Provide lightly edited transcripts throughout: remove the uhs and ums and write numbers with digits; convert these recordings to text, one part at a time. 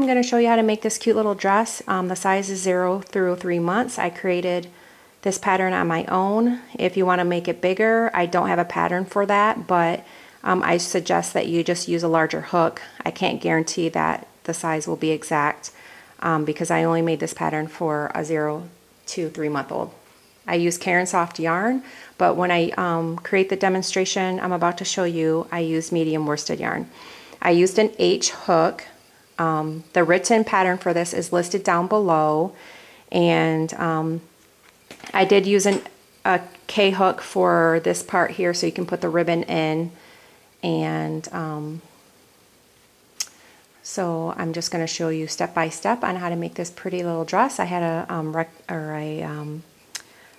I'm going to show you how to make this cute little dress. The size is 0 through 3 months. I created this pattern on my own. If you want to make it bigger, I don't have a pattern for that, but I suggest that you just use a larger hook. I can't guarantee that the size will be exact because I only made this pattern for a 0 to 3 month old. I use Karen Soft yarn, but when I create the demonstration I'm about to show you, I use medium worsted yarn. I used an H hook. The written pattern for this is listed down below, and I did use a K hook for this part here so you can put the ribbon in, and so I'm just going to show you step by step on how to make this pretty little dress. I had a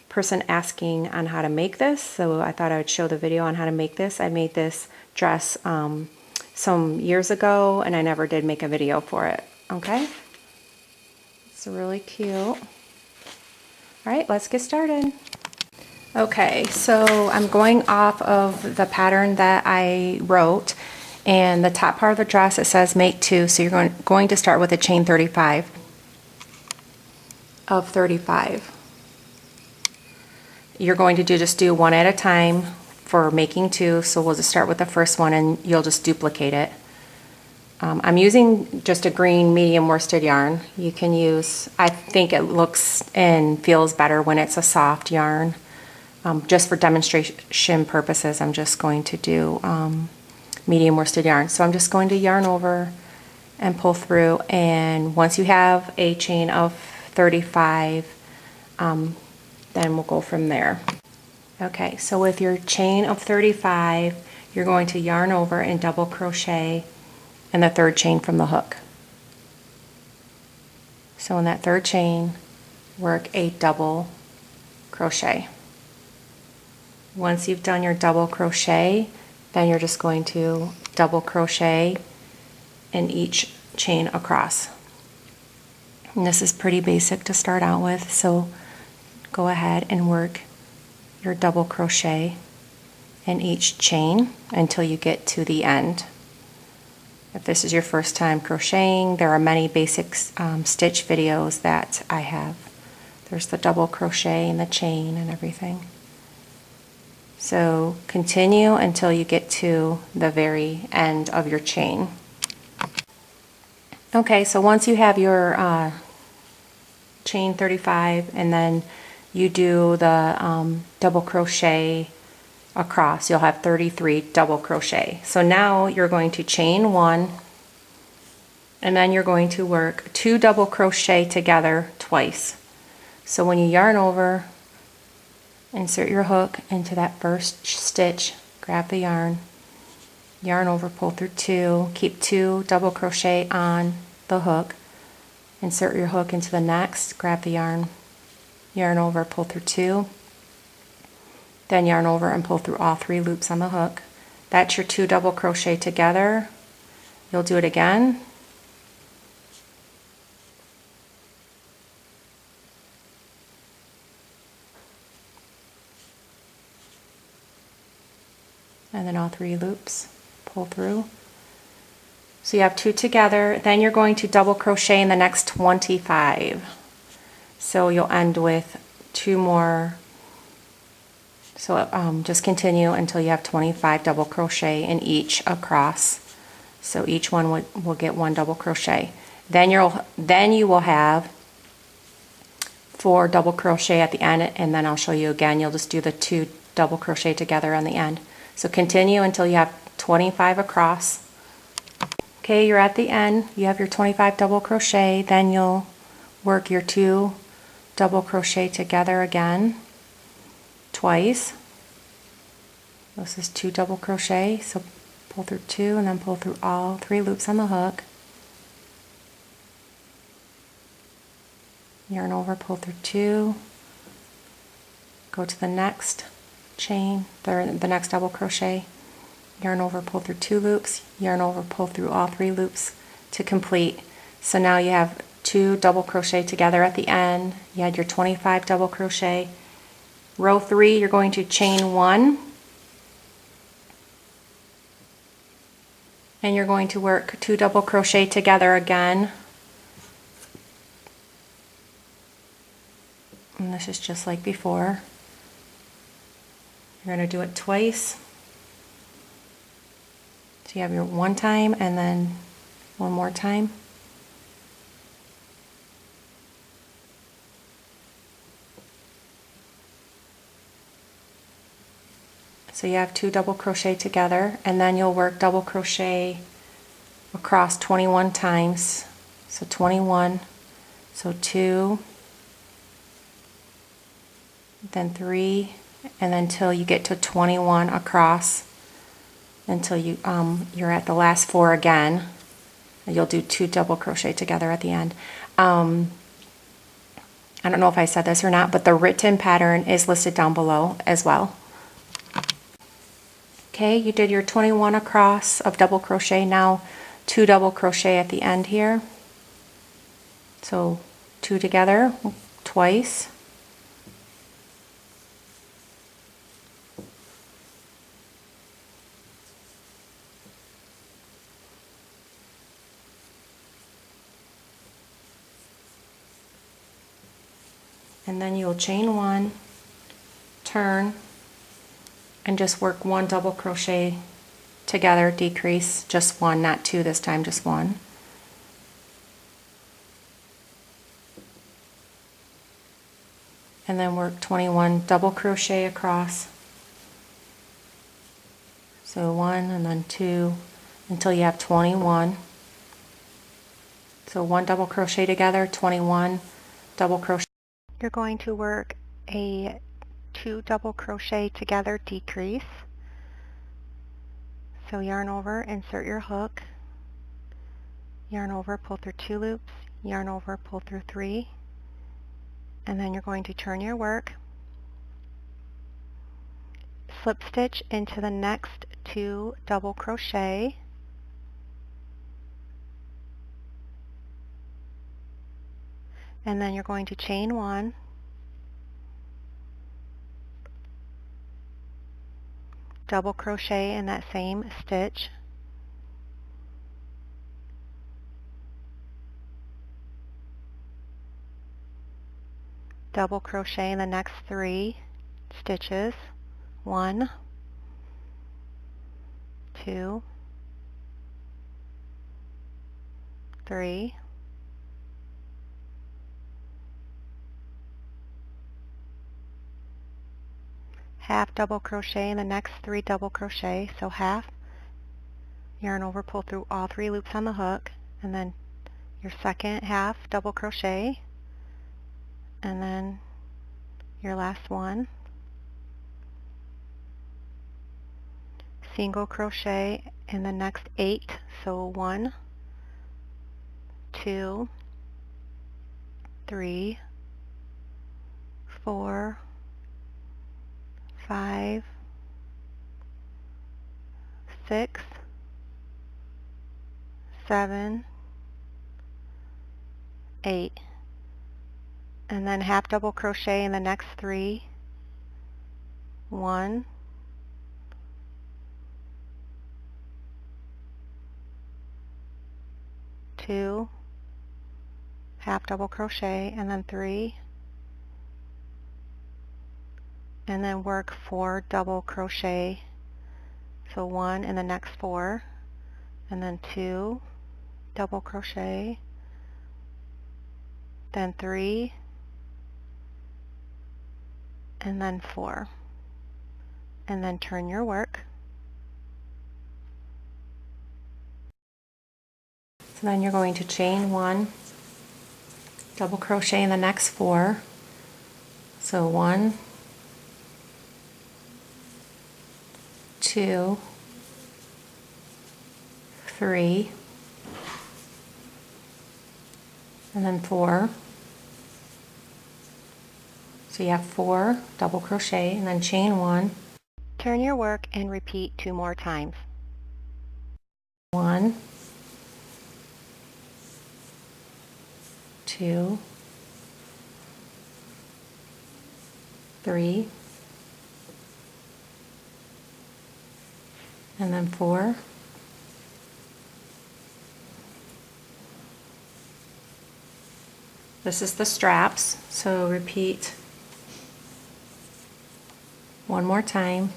person asking on how to make this, so I thought I would show the video on how to make this. I made this dress some years ago and I never did make a video for it. Okay, it's really cute. All right, let's get started. Okay, so I'm going off of the pattern that I wrote, and the top part of the dress, it says make 2, so you're going to start with a chain 35 of 35. You're going to just do one at a time for making 2, so we'll just start with the first one and you'll just duplicate it. I'm using just a green medium worsted yarn. You can use, I think it looks and feels better when it's a soft yarn. Just for demonstration purposes, I'm just going to do medium worsted yarn. So I'm just going to yarn over and pull through, and once you have a chain of 35, then we'll go from there. Okay, so with your chain of 35, you're going to yarn over and double crochet in the third chain from the hook. So in that third chain, work a double crochet. Once you've done your double crochet, then you're just going to double crochet in each chain across. And this is pretty basic to start out with, so go ahead and work your double crochet in each chain until you get to the end. If this is your first time crocheting, there are many basic stitch videos that I have. There's the double crochet and the chain and everything. So continue until you get to the very end of your chain. Okay, so once you have your chain 35 and then you do the double crochet across, you'll have 33 double crochet. So now you're going to chain 1 and then you're going to work 2 double crochet together twice. So when you yarn over, insert your hook into that first stitch, grab the yarn, yarn over, pull through 2, keep 2 double crochet on the hook, insert your hook into the next, grab the yarn, yarn over, pull through 2, then yarn over and pull through all 3 loops on the hook. That's your 2 double crochet together. You'll do it again. And then all 3 loops, pull through. So you have 2 together, then you're going to double crochet in the next 25. So you'll end with 2 more. So just continue until you have 25 double crochet in each across. So each one will get 1 double crochet. Then you will have 4 double crochet at the end, and then I'll show you again. You'll just do the 2 double crochet together on the end. So continue until you have 25 across. Okay, you're at the end. You have your 25 double crochet. Then you'll work your 2 double crochet together again twice. This is 2 double crochet, so pull through 2 and then pull through all 3 loops on the hook. Yarn over, pull through 2, go to the next chain, the next double crochet, yarn over, pull through 2 loops, yarn over, pull through all 3 loops to complete. So now you have 2 double crochet together at the end. You had your 25 double crochet. Row 3, you're going to chain 1, and you're going to work 2 double crochet together again And this is just like before. You're going to do it twice. So you have your one time and then one more time. So you have 2 double crochet together, and then you'll work double crochet across 21 times. So 21, so 2, then 3, and then till you get to 21 across, until you're at the last 4 again. You'll do 2 double crochet together at the end. I don't know if I said this or not, but the written pattern is listed down below as well. Okay, you did your 21 across of double crochet. Now 2 double crochet at the end here. So 2 together twice. And then you'll chain 1, turn, and just work 1 double crochet together, decrease, just 1, not 2 this time, just 1. And then work 21 double crochet across. So 1 and then 2 until you have 21. So 1 double crochet together, 21 double crochet. You're going to work a 2 double crochet together, decrease. So yarn over, insert your hook, yarn over, pull through 2 loops, yarn over, pull through 3, and then you're going to turn your work, slip stitch into the next 2 double crochet, and then you're going to chain 1, double crochet in that same stitch, double crochet in the next 3 stitches, 1, 2, 3, half double crochet in the next 3 double crochet, so half, yarn over, pull through all 3 loops on the hook, and then your second half double crochet, and then your last one, single crochet in the next 8, so 1, 2, 3, 4, 5, 6, 7, 8, and then half double crochet in the next 3, 1, 2, half double crochet, and then 3, and then work 4 double crochet, so 1 in the next 4, and then 2 double crochet, then 3, and then 4, and then turn your work. So then you're going to chain 1, double crochet in the next 4, so 1, 2, 3, and then 4. So you have 4 double crochet and then chain 1. Turn your work and repeat 2 more times. 1, 2, 3, and then 4. This is the straps, so repeat one more time.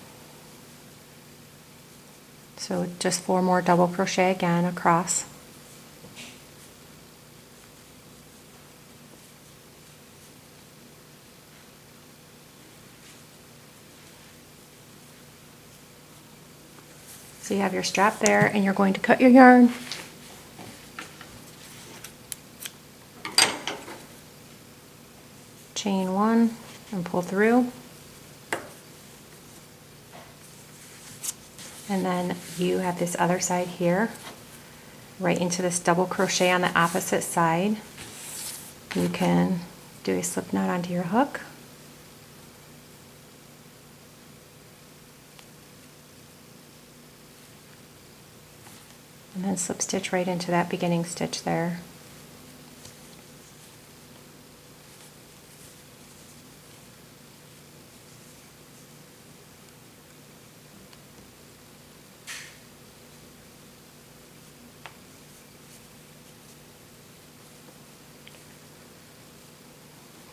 So just 4 more double crochet again across. So you have your strap there, and you're going to cut your yarn. Chain 1 and pull through. And then you have this other side here, right into this double crochet on the opposite side. You can do a slip knot onto your hook. And then slip stitch right into that beginning stitch there.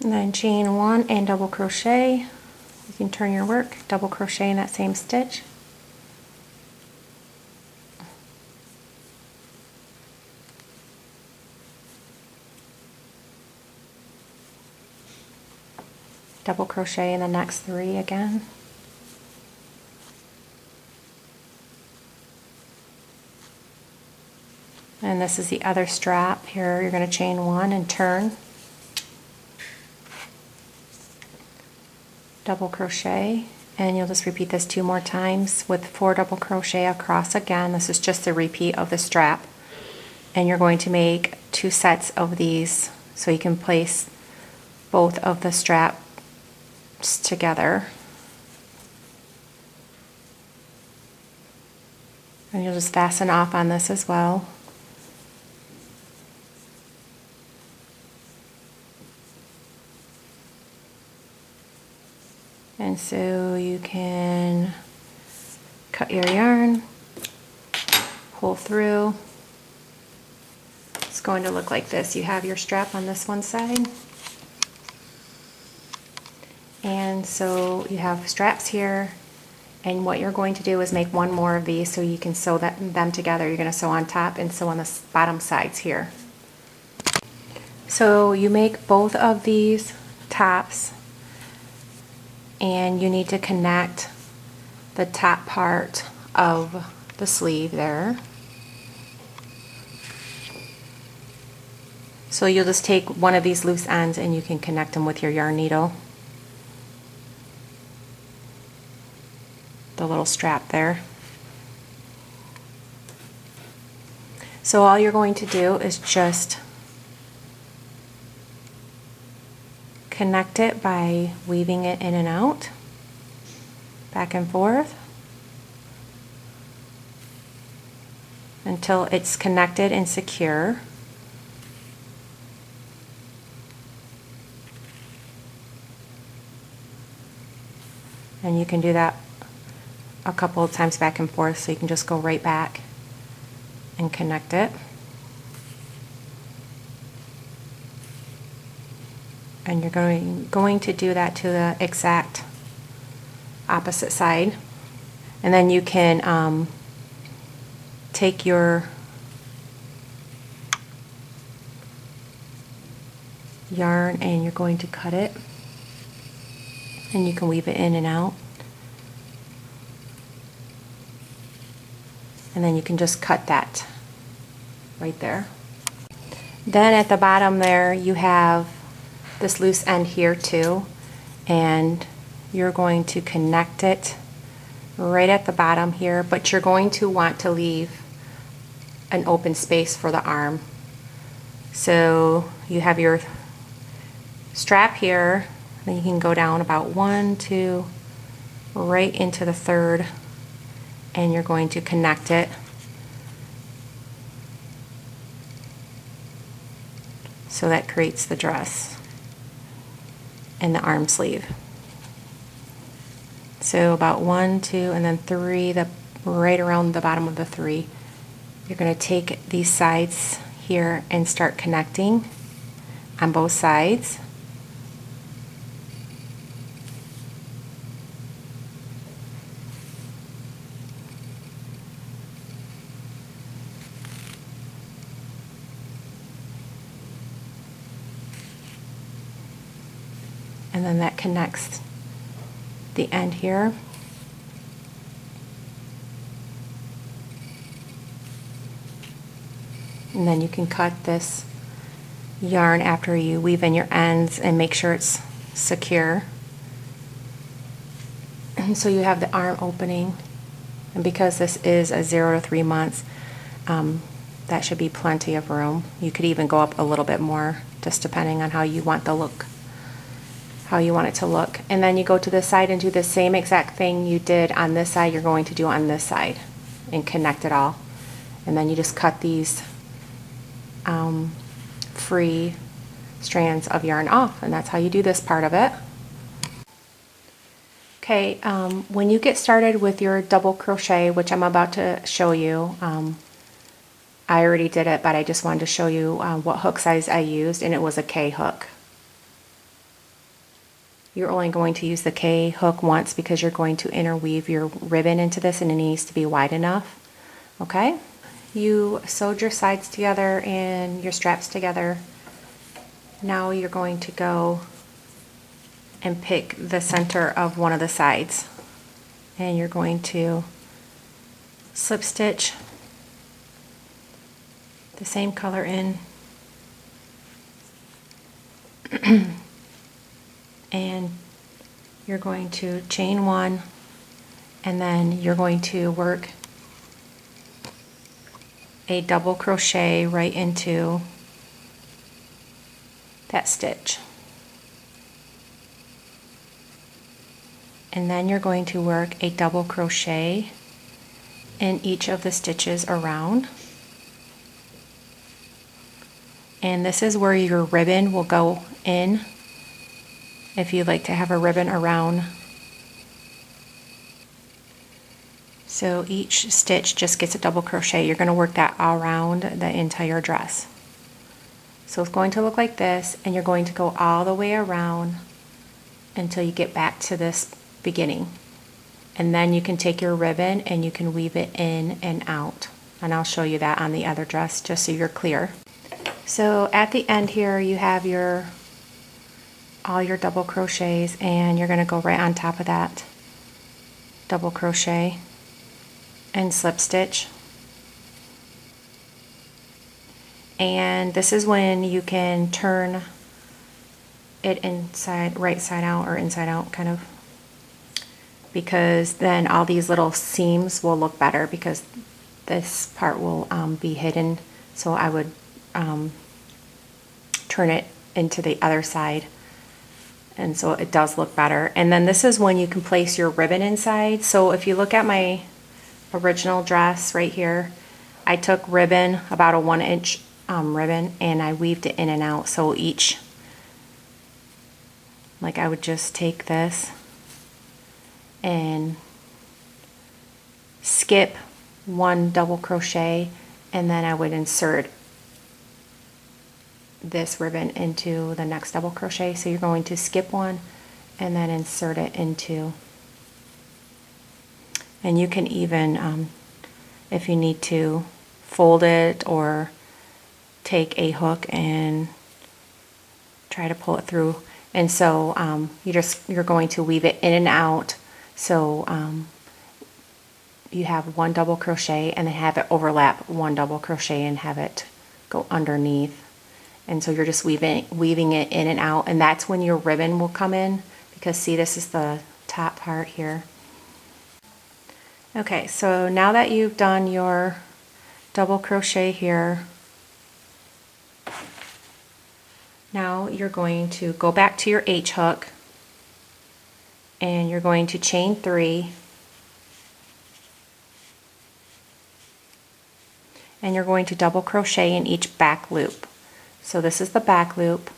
And then chain 1 and double crochet. You can turn your work, double crochet in that same stitch. Double crochet in the next 3 again. And this is the other strap. Here you're going to chain 1 and turn. Double crochet, and you'll just repeat this 2 more times with 4 double crochet across again. This is just a repeat of the strap. And you're going to make 2 sets of these so you can place both of the straps together. And you'll just fasten off on this as well. And so you can cut your yarn, pull through. It's going to look like this. You have your strap on this one side. And so you have straps here, and what you're going to do is make 1 more of these so you can sew them together. You're going to sew on top and sew on the bottom sides here. So you make both of these tops, and you need to connect the top part of the sleeve there. So you'll just take one of these loose ends and you can connect them with your yarn needle. The little strap there. So all you're going to do is just connect it by weaving it in and out, back and forth, until it's connected and secure. And you can do that a couple of times back and forth, so you can just go right back and connect it. And you're going to do that to the exact opposite side. And then you can take your yarn and you're going to cut it, and you can weave it in and out. And then you can just cut that right there. Then at the bottom there you have this loose end here too, and you're going to connect it right at the bottom here, but you're going to want to leave an open space for the arm. So you have your strap here, then you can go down about 1, 2, right into the 3rd, and you're going to connect it. So that creates the dress and the arm sleeve. So about 1, 2, and then 3, right around the bottom of the 3. You're going to take these sides here and start connecting on both sides. and then that connects the end here. And then you can cut this yarn after you weave in your ends and make sure it's secure. And so you have the arm opening, and because this is a 0 to 3 months, that should be plenty of room. You could even go up a little bit more, just depending on how you want the look, how you want it to look. And then you go to this side and do the same exact thing you did on this side, you're going to do on this side, and connect it all. And then you just cut these free strands of yarn off, and that's how you do this part of it. Okay, when you get started with your double crochet, which I'm about to show you, I already did it, but I just wanted to show you what hook size I used, and it was a K hook. You're only going to use the K hook once because you're going to interweave your ribbon into this, and it needs to be wide enough. Okay? You sewed your sides together and your straps together. Now you're going to go and pick the center of one of the sides, and you're going to slip stitch the same color in and you're going to chain one, and then you're going to work a double crochet right into that stitch. And then you're going to work a double crochet in each of the stitches around. And this is where your ribbon will go in, if you'd like to have a ribbon around. So each stitch just gets a double crochet. You're going to work that around the entire dress. So it's going to look like this, and you're going to go all the way around until you get back to this beginning. And then you can take your ribbon and you can weave it in and out. And I'll show you that on the other dress just so you're clear. So at the end here you have all your double crochets, and you're going to go right on top of that double crochet and slip stitch. And this is when you can turn it inside, right side out or inside out kind of, because then all these little seams will look better because this part will be hidden. So I would turn it into the other side, and so it does look better. And then this is when you can place your ribbon inside. So if you look at my original dress right here, I took ribbon, about a 1-inch ribbon, and I weaved it in and out. So each, like I would just take this and skip one double crochet, and then I would insert this ribbon into the next double crochet. So you're going to skip one and then insert it into, and you can even if you need to fold it or take a hook and try to pull it through. And so you're going to weave it in and out. So you have one double crochet and then have it overlap one double crochet and have it go underneath. And so you're just weaving it in and out, and that's when your ribbon will come in, because see, this is the top part here. Okay, so now that you've done your double crochet here, now you're going to go back to your H hook and you're going to chain 3, and you're going to double crochet in each back loop. So this is the back loop,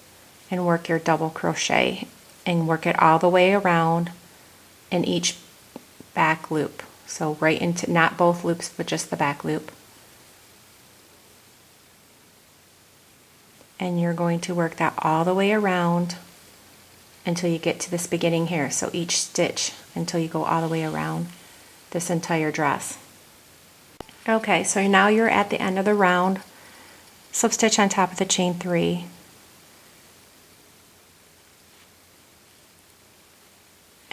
and work your double crochet and work it all the way around in each back loop. So right into, not both loops, but just the back loop. And you're going to work that all the way around until you get to this beginning here. So each stitch until you go all the way around this entire dress. Okay, so now you're at the end of the round. Slip stitch on top of the chain 3.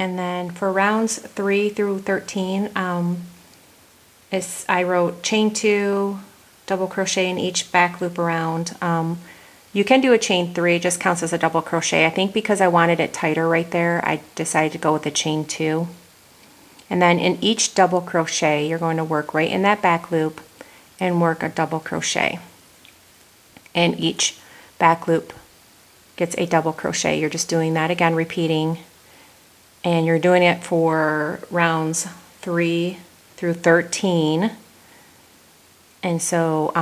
And then for rounds 3 through 13, I wrote chain 2, double crochet in each back loop around. You can do a chain 3, it just counts as a double crochet. I think because I wanted it tighter right there, I decided to go with the chain 2. And then in each double crochet, you're going to work right in that back loop and work a double crochet. And each back loop gets a double crochet. You're just doing that again, repeating. And you're doing it for rounds 3 through 13. And so,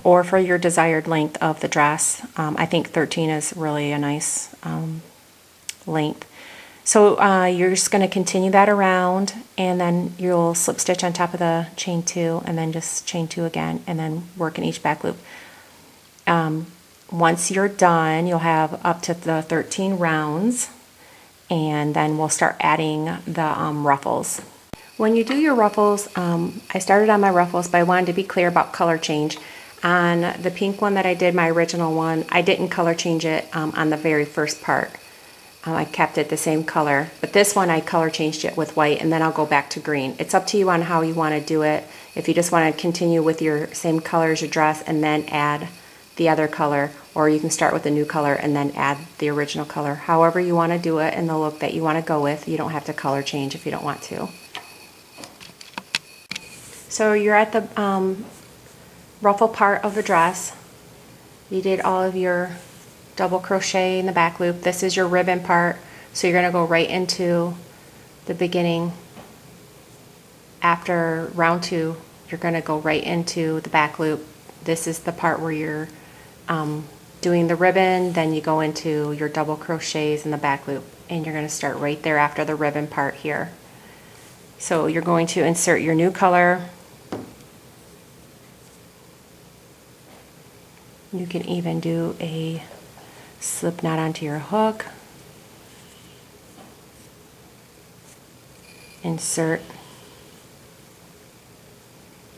or for your desired length of the dress. I think 13 is really a nice length. So you're just going to continue that around, and then you'll slip stitch on top of the chain 2, and then just chain 2 again, and then work in each back loop. Once you're done, you'll have up to the 13 rounds, and then we'll start adding the ruffles. When you do your ruffles, I started on my ruffles, but I wanted to be clear about color change. On the pink one that I did, my original one, I didn't color change it on the very first part. I kept it the same color, but this one I color changed it with white, and then I'll go back to green. It's up to you on how you want to do it. If you just want to continue with your same color as your dress and then add the other color, or you can start with a new color and then add the original color. However you want to do it and the look that you want to go with. You don't have to color change if you don't want to. So you're at the ruffle part of the dress. You did all of your double crochet in the back loop. This is your ribbon part, so you're going to go right into the beginning. After round 2, you're going to go right into the back loop. This is the part where you're doing the ribbon, then you go into your double crochets in the back loop, and you're going to start right there after the ribbon part here. So you're going to insert your new color. You can even do a slip knot onto your hook. Insert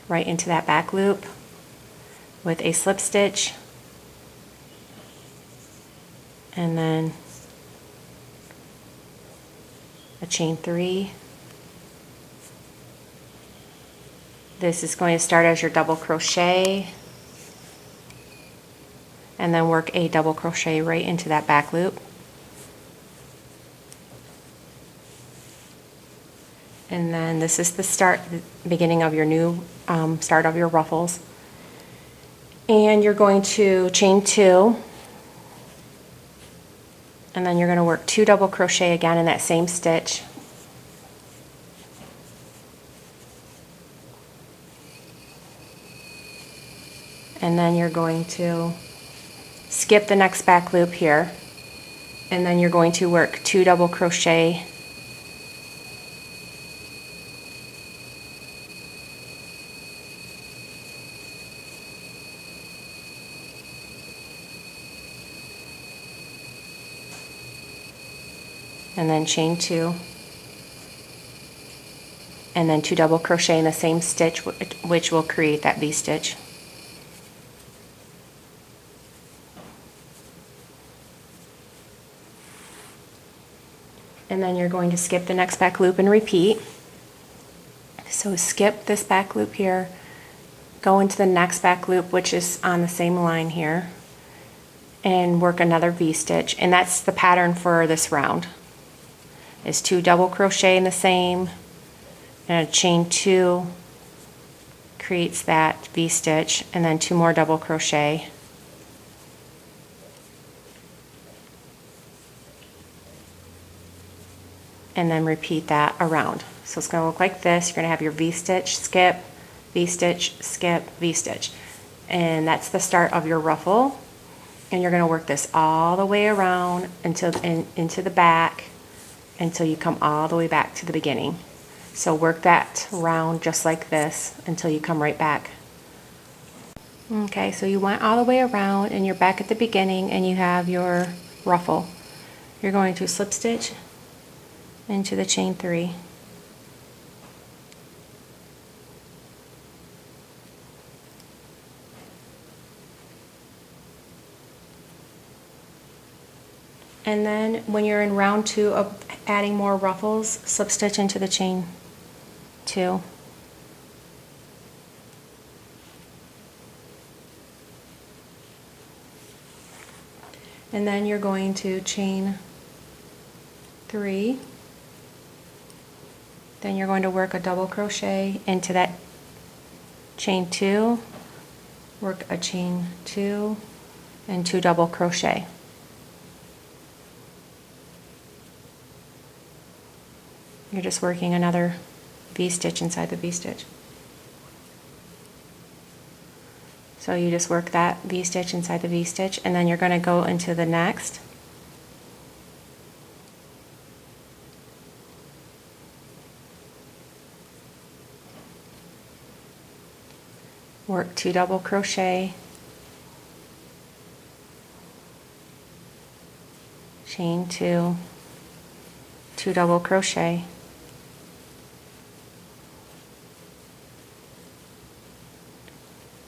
right into that back loop with a slip stitch, and then a chain 3. This is going to start as your double crochet, and then work a double crochet right into that back loop. And then this is the beginning of your new start of your ruffles. And you're going to chain 2, and then you're going to work 2 double crochet again in that same stitch. And then you're going to skip the next back loop here, and then you're going to work 2 double crochet and then chain 2, and then 2 double crochet in the same stitch, which will create that V-stitch. And then you're going to skip the next back loop and repeat. So skip this back loop here, go into the next back loop, which is on the same line here, and work another V-stitch. And that's the pattern for this round. Is 2 double crochet in the same, and a chain 2 creates that V-stitch, and then 2 more double crochet. And then repeat that around. So it's going to look like this. You're going to have your V-stitch, skip, V-stitch, skip, V-stitch. And that's the start of your ruffle. And you're going to work this all the way around until into the back, until you come all the way back to the beginning. So work that round just like this until you come right back. Okay, so you went all the way around and you're back at the beginning and you have your ruffle. You're going to slip stitch into the chain 3. And then when you're in round 2 of adding more ruffles, slip stitch into the chain 2. And then you're going to chain 3. Then you're going to work a double crochet into that chain 2, work a chain 2, and 2 double crochet. You're just working another V-stitch inside the V-stitch. So you just work that V-stitch inside the V-stitch, and then you're going to go into the next. Work 2 double crochet, chain 2, 2 double crochet,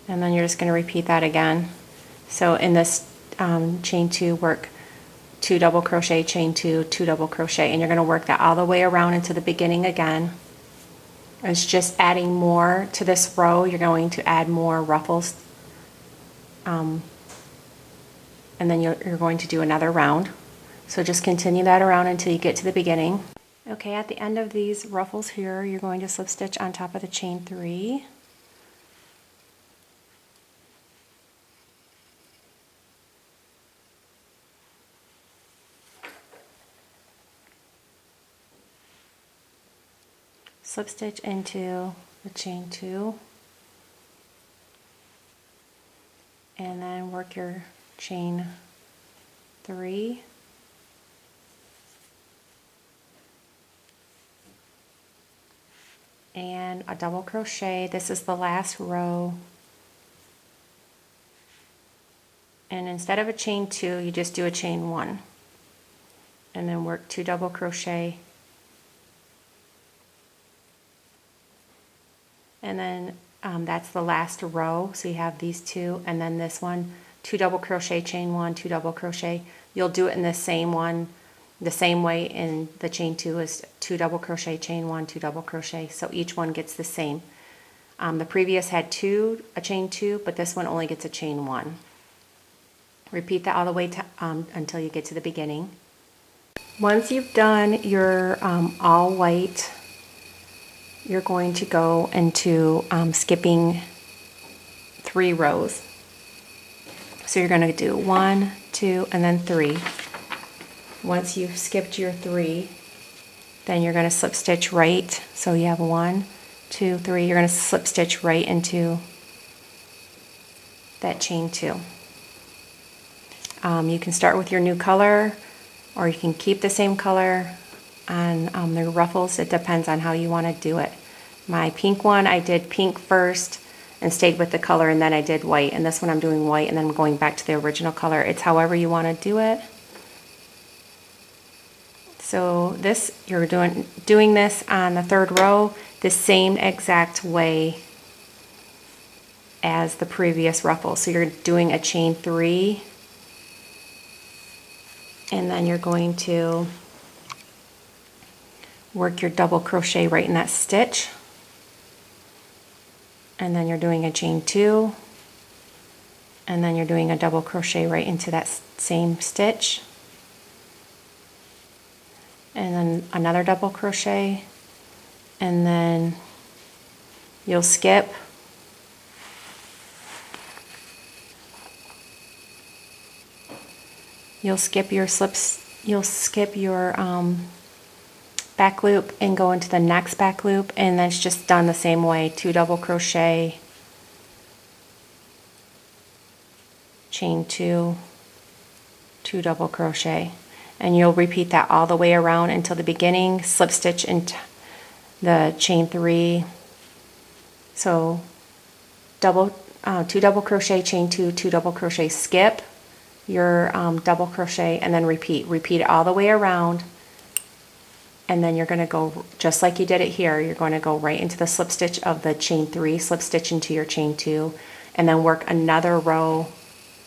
and then you're just going to repeat that again. So in this chain 2, work 2 double crochet, chain 2, 2 double crochet, and you're going to work that all the way around into the beginning again. It's just adding more to this row. You're going to add more ruffles, and then you're going to do another round. So just continue that around until you get to the beginning. Okay, at the end of these ruffles here, you're going to slip stitch on top of the chain 3. Slip stitch into the chain 2, and then work your chain 3, and a double crochet. This is the last row, and instead of a chain 2, you just do a chain 1, and then work 2 double crochet, and then that's the last row. So you have these 2, and then this one, 2 double crochet, chain 1, 2 double crochet. You'll do it in the same one, the same way in the chain 2 is 2 double crochet, chain 1, 2 double crochet. So each one gets the same. The previous had a chain 2, but this one only gets a chain 1. Repeat that all the way to, until you get to the beginning. Once you've done your all white, you're going to go into skipping 3 rows. So you're going to do 1, 2, and then 3. Once you've skipped your 3, then you're going to slip stitch right. So you have 1, 2, 3. You're going to slip stitch right into that chain 2. You can start with your new color, or you can keep the same color on the ruffles. It depends on how you want to do it. My pink one, I did pink first and stayed with the color, and then I did white. And this one I'm doing white and then I'm going back to the original color. It's however you want to do it. So this, you're doing this on the 3rd row the same exact way as the previous ruffle. So you're doing a chain 3, and then you're going to work your double crochet right in that stitch, and then you're doing a chain 2, and then you're doing a double crochet right into that same stitch, and then another double crochet, and then you'll skip, your back loop and go into the next back loop, and then it's just done the same way. 2 double crochet, chain 2, 2 double crochet, and you'll repeat that all the way around until the beginning. Slip stitch into the chain 3. So 2 double crochet, chain 2, 2 double crochet, skip your double crochet, and then repeat it all the way around. And then you're going to go just like you did it here. You're going to go right into the slip stitch of the chain 3, slip stitch into your chain 2, and then work another row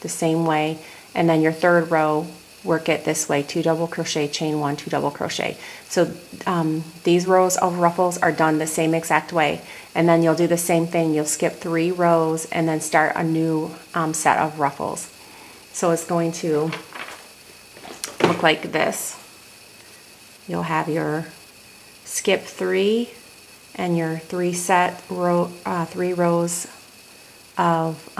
the same way. And then your 3rd row, work it this way: 2 double crochet, chain 1, 2 double crochet. So these rows of ruffles are done the same exact way, and then you'll do the same thing. You'll skip 3 rows and then start a new set of ruffles. So it's going to look like this. You'll have your skip 3 and your 3 rows of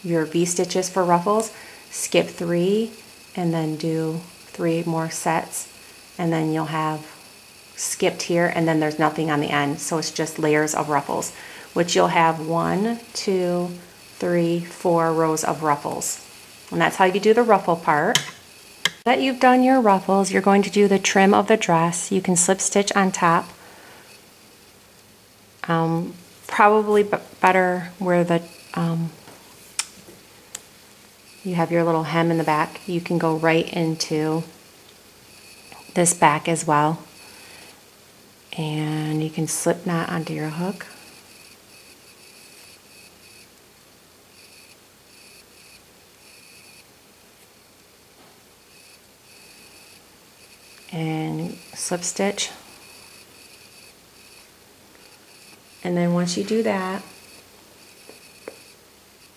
your V-stitches for ruffles, skip 3 and then do 3 more sets, and then you'll have skipped here, and then there's nothing on the end, so it's just layers of ruffles, which you'll have 1, 2, 3, 4 rows of ruffles. And that's how you do the ruffle part. Now that you've done your ruffles, you're going to do the trim of the dress. You can slip stitch on top. Probably better where the you have your little hem in the back. You can go right into this back as well, and you can slip knot onto your hook. And slip stitch. And then once you do that,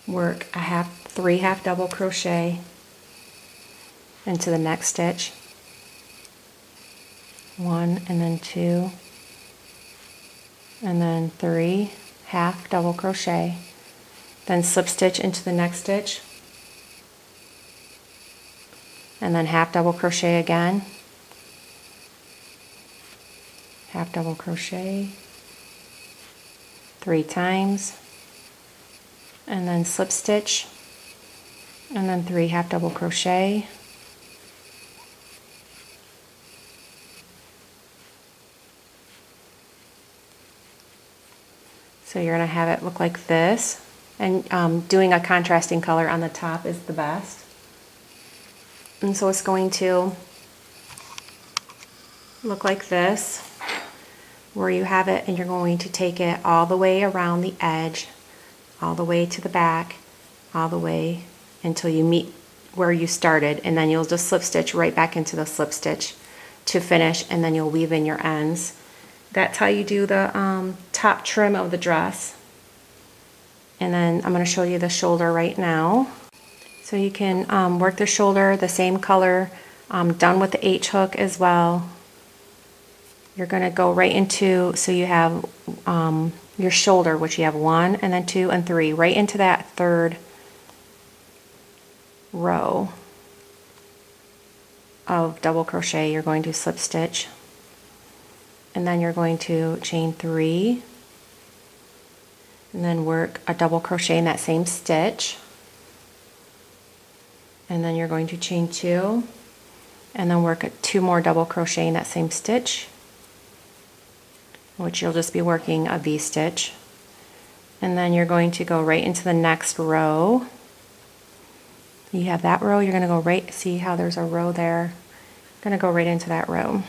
work 3 half double crochet into the next stitch, 1 and then 2 and then 3 half double crochet, then slip stitch into the next stitch, and then half double crochet again, half double crochet 3 times, and then slip stitch, and then 3 half double crochet, so you're going to have it look like this, and doing a contrasting color on the top is the best. And so it's going to look like this, where you have it, and you're going to take it all the way around the edge, all the way to the back, all the way until you meet where you started, and then you'll just slip stitch right back into the slip stitch to finish, and then you'll weave in your ends. That's how you do the top trim of the dress. And then I'm going to show you the shoulder right now. So you can work the shoulder the same color, done with the H hook as well. You're going to go right into, so you have your shoulder, which you have 1 and then 2 and 3, right into that 3rd row of double crochet. You're going to slip stitch, and then you're going to chain 3 and then work a double crochet in that same stitch, and then you're going to chain 2 and then work 2 more double crochet in that same stitch, which you'll just be working a V-stitch, and then you're going to go right into the next row. You have that row, you're going to go right, see how there's a row there, going to go right into that row,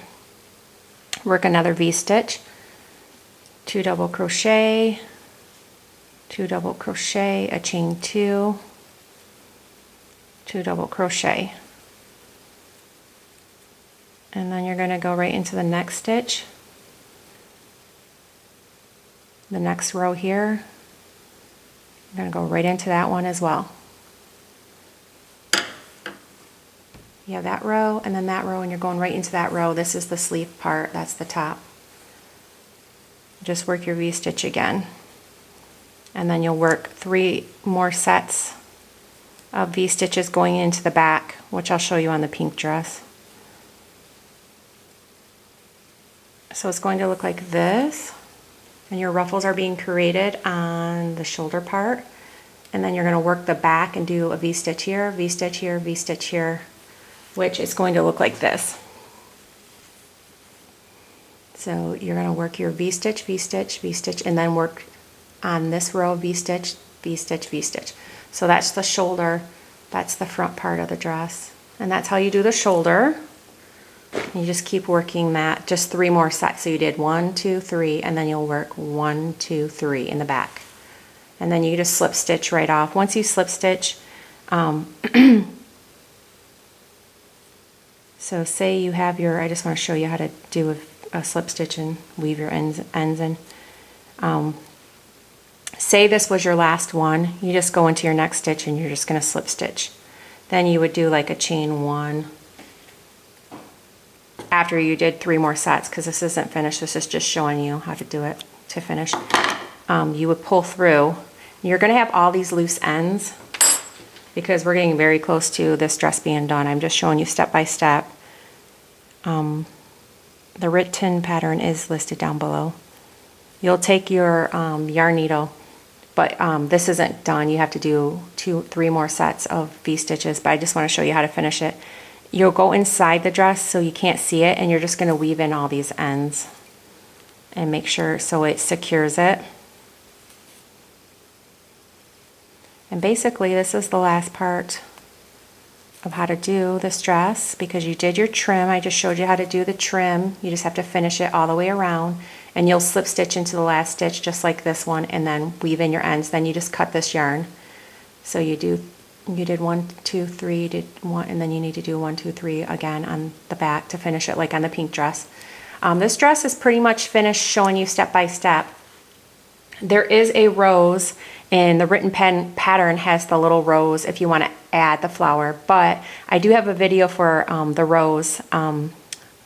work another V-stitch, 2 double crochet, 2 double crochet, a chain 2, 2 double crochet, and then you're going to go right into the next stitch, the next row here. I'm going to go right into that one as well. You have that row and then that row, and you're going right into that row. This is the sleeve part, that's the top. Just work your V-stitch again, and then you'll work 3 more sets of V-stitches going into the back, which I'll show you on the pink dress. So it's going to look like this, and your ruffles are being created on the shoulder part, and then you're going to work the back and do a V-stitch here, V-stitch here, V-stitch here, which is going to look like this. So you're going to work your V-stitch, V-stitch, V-stitch, and then work on this row, V-stitch, V-stitch, V-stitch. So that's the shoulder, that's the front part of the dress, and that's how you do the shoulder. And you just keep working that, just 3 more sets. So you did 1, 2, 3, and then you'll work 1, 2, 3 in the back, and then you just slip stitch right off. Once you slip stitch, So say you have your, I just want to show you how to do a slip stitch and weave your ends in. Say this was your last one, you just go into your next stitch and you're just going to slip stitch. Then you would do like a chain 1 after you did 3 more sets, because this isn't finished, this is just showing you how to do it to finish. You would pull through. You're going to have all these loose ends because we're getting very close to this dress being done. I'm just showing you step by step. The written pattern is listed down below. You'll take your yarn needle, but this isn't done. You have to do 2-3 more sets of V-stitches, but I just want to show you how to finish it. You'll go inside the dress so you can't see it, and you're just going to weave in all these ends and make sure so it secures it. And basically this is the last part of how to do this dress, because you did your trim. I just showed you how to do the trim. You just have to finish it all the way around, and you'll slip stitch into the last stitch just like this one, and then weave in your ends. Then you just cut this yarn. So you did 1, 2, 3, you did 1, and then you need to do 1, 2, 3 again on the back to finish it like on the pink dress. This dress is pretty much finished, showing you step by step. There is a rose, and the written pattern has the little rose if you want to add the flower, but I do have a video for the rose,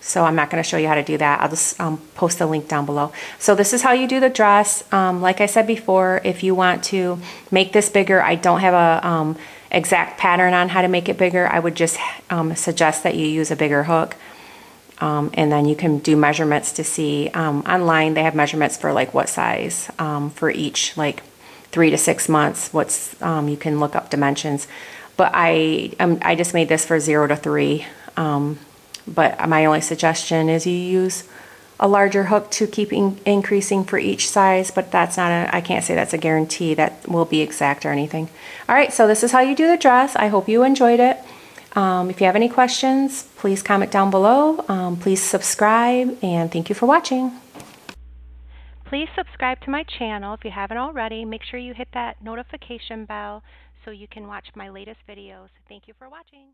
so I'm not going to show you how to do that. I'll just post a link down below. So this is how you do the dress. Like I said before, if you want to make this bigger, I don't have a exact pattern on how to make it bigger. I would just suggest that you use a bigger hook. And then you can do measurements to see. Online they have measurements for like what size for each, like 3 to 6 months. You can look up dimensions. But I just made this for 0 to 3. But my only suggestion is you use a larger hook to keep increasing for each size. But that's not I can't say that's a guarantee that will be exact or anything. All right, so this is how you do the dress. I hope you enjoyed it. If you have any questions, please comment down below. Please subscribe, and thank you for watching. Please subscribe to my channel if you haven't already. Make sure you hit that notification bell so you can watch my latest videos. Thank you for watching.